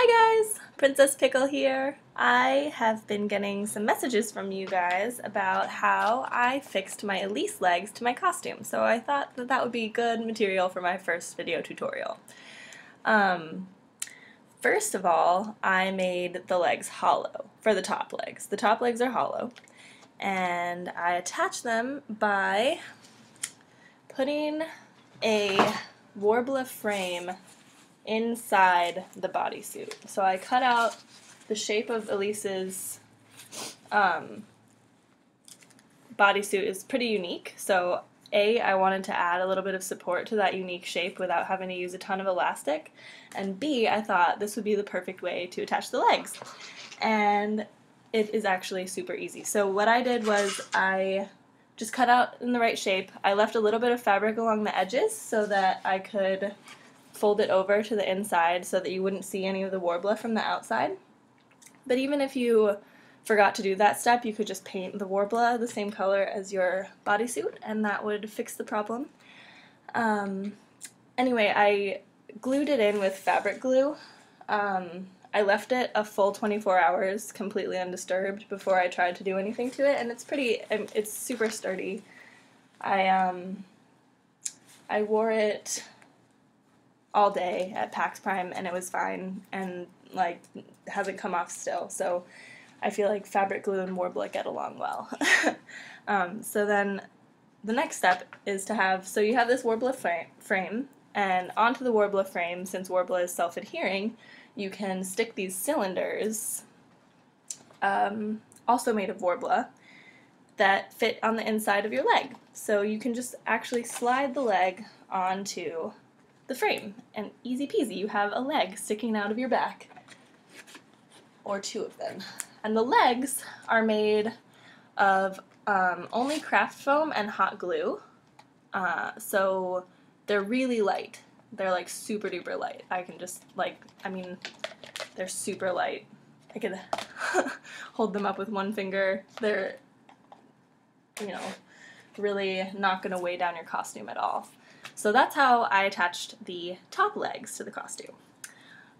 Hi guys, Princess Pickle here. I have been getting some messages from you guys about how I fixed my Elise legs to my costume, so I thought that that would be good material for my first video tutorial. Um, First of all, I made the legs hollow for the top legs. The top legs are hollow, and I attach them by putting a Warbler frame inside the bodysuit. So I cut out the shape of Elise's bodysuit is pretty unique, so I wanted to add a little bit of support to that unique shape without having to use a ton of elastic, and B, I thought this would be the perfect way to attach the legs. And it is actually super easy. So what I did was I just cut out in the right shape. I left a little bit of fabric along the edges so that I could fold it over to the inside so that you wouldn't see any of the warbler from the outside. But even if you forgot to do that step, you could just paint the warbler the same color as your bodysuit and that would fix the problem. Anyway, I glued it in with fabric glue. I left it a full 24 hours completely undisturbed before I tried to do anything to it, and it's super sturdy. I wore it all day at PAX Prime and it was fine, and like hasn't come off still, so I feel like fabric glue and warbler get along well. So then the next step is to have, so you have this warbler frame, and onto the warbler frame, since warbler is self-adhering, you can stick these cylinders, also made of warbler, that fit on the inside of your leg. So you can just actually slide the leg onto the frame, and easy peasy, you have a leg sticking out of your back, or two of them. And the legs are made of only craft foam and hot glue, so they're really light. They're like super duper light. They're super light. I could hold them up with one finger. They're, really not going to weigh down your costume at all. So that's how I attached the top legs to the costume.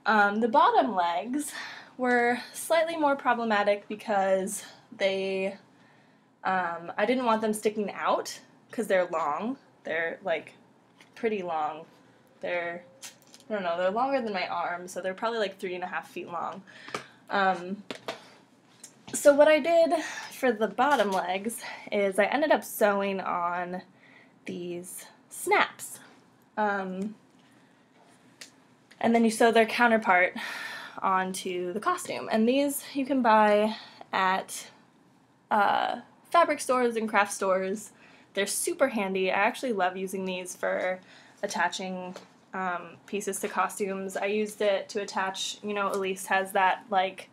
The bottom legs were slightly more problematic because I didn't want them sticking out because they're long. They're like pretty long. They're longer than my arm, so they're probably like 3.5 feet long. So what I did for the bottom legs is I ended up sewing on these snaps. And then you sew their counterpart onto the costume. And these you can buy at fabric stores and craft stores. They're super handy. I actually love using these for attaching pieces to costumes. I used it to attach, Elise has that like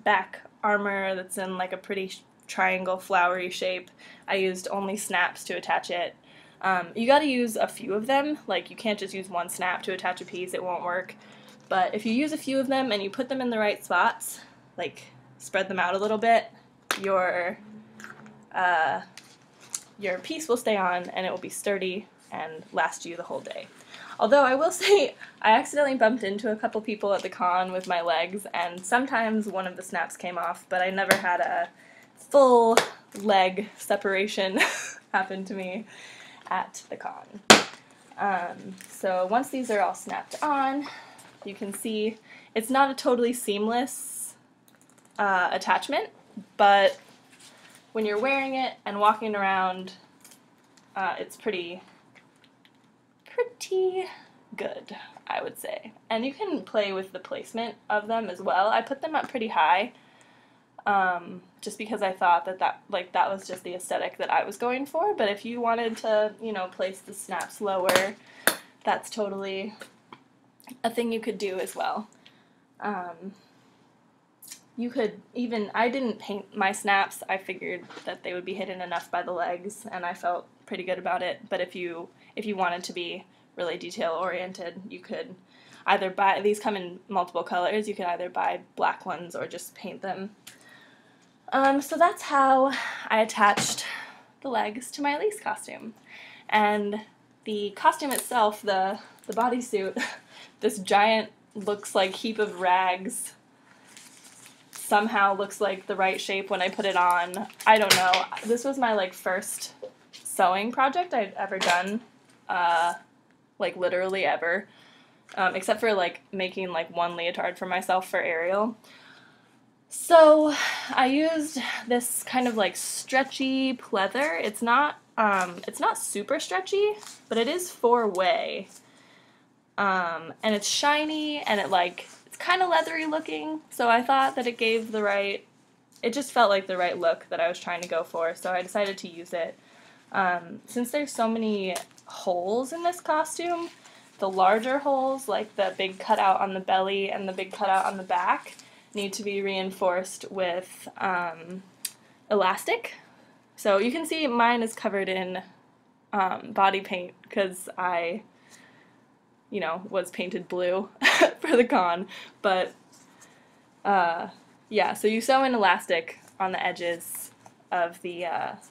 back armor that's in like a pretty triangle flowery shape. I used only snaps to attach it. You gotta use a few of them, like you can't just use one snap to attach a piece, it won't work. But if you use a few of them and you put them in the right spots, like spread them out a little bit, your piece will stay on and it will be sturdy and last you the whole day. Although I will say, I accidentally bumped into a couple people at the con with my legs, and sometimes one of the snaps came off, but I never had a full leg separation happen to me at the con. So once these are all snapped on, you can see it's not a totally seamless attachment, but when you're wearing it and walking around, it's pretty good, I would say. And you can play with the placement of them as well. I put them up pretty high, just because I thought that was just the aesthetic that I was going for, but if you wanted to, place the snaps lower, that's totally a thing you could do as well. You could even, I didn't paint my snaps, I figured that they would be hidden enough by the legs, and I felt pretty good about it, but if you wanted to be really detail-oriented, you could either buy, these come in multiple colors, you could either buy black ones or just paint them. So that's how I attached the legs to my Elise costume. And the costume itself, the bodysuit, this giant looks like heap of rags somehow looks like the right shape when I put it on. I don't know. This was my like first sewing project I'd ever done, like literally ever, except for like making like one leotard for myself for Ariel. So I used this kind of like stretchy pleather. It's not super stretchy, but it is 4-way. And it's shiny and it's kind of leathery looking, so I thought that it just felt like the right look that I was trying to go for, so I decided to use it. Since there's so many holes in this costume, the larger holes, like the big cutout on the belly and the big cutout on the back, need to be reinforced with elastic. So you can see mine is covered in body paint because I was painted blue for the con, but yeah, so you sew in elastic on the edges of the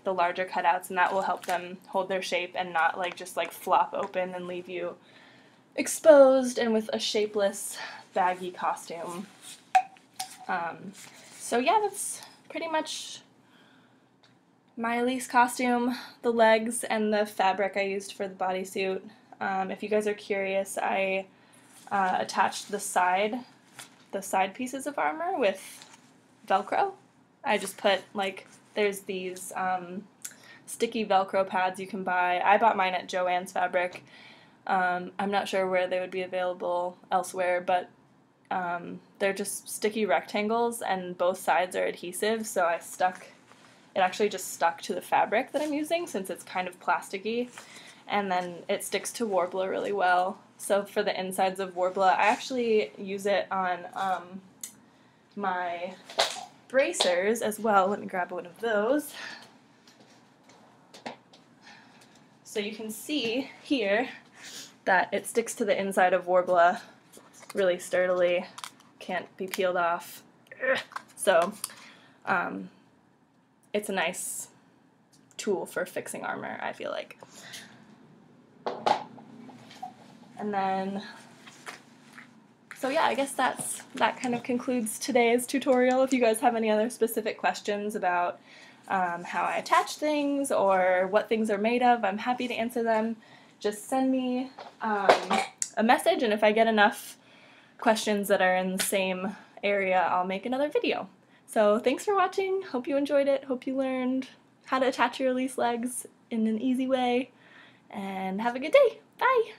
larger cutouts, and that will help them hold their shape and not just flop open and leave you exposed and with a shapeless, baggy costume. So yeah, that's pretty much my Elise costume, the legs, and the fabric I used for the bodysuit. If you guys are curious, I attached the side pieces of armor with Velcro. I just put, there's these sticky Velcro pads you can buy. I bought mine at Joann's Fabric. I'm not sure where they would be available elsewhere, but they're just sticky rectangles and both sides are adhesive, so it actually just stuck to the fabric that I'm using since it's kind of plasticky. And then it sticks to Worbla really well. So for the insides of Worbla, I actually use it on my bracers as well. Let me grab one of those. So you can see here that it sticks to the inside of Worbla really sturdily, can't be peeled off. So it's a nice tool for fixing armor, I feel like. And then, so yeah, I guess that kind of concludes today's tutorial. If you guys have any other specific questions about how I attach things or what things are made of, I'm happy to answer them. Just send me a message, and if I get enough questions that are in the same area, I'll make another video. So thanks for watching. Hope you enjoyed it. Hope you learned how to attach your Elise legs in an easy way. And have a good day. Bye!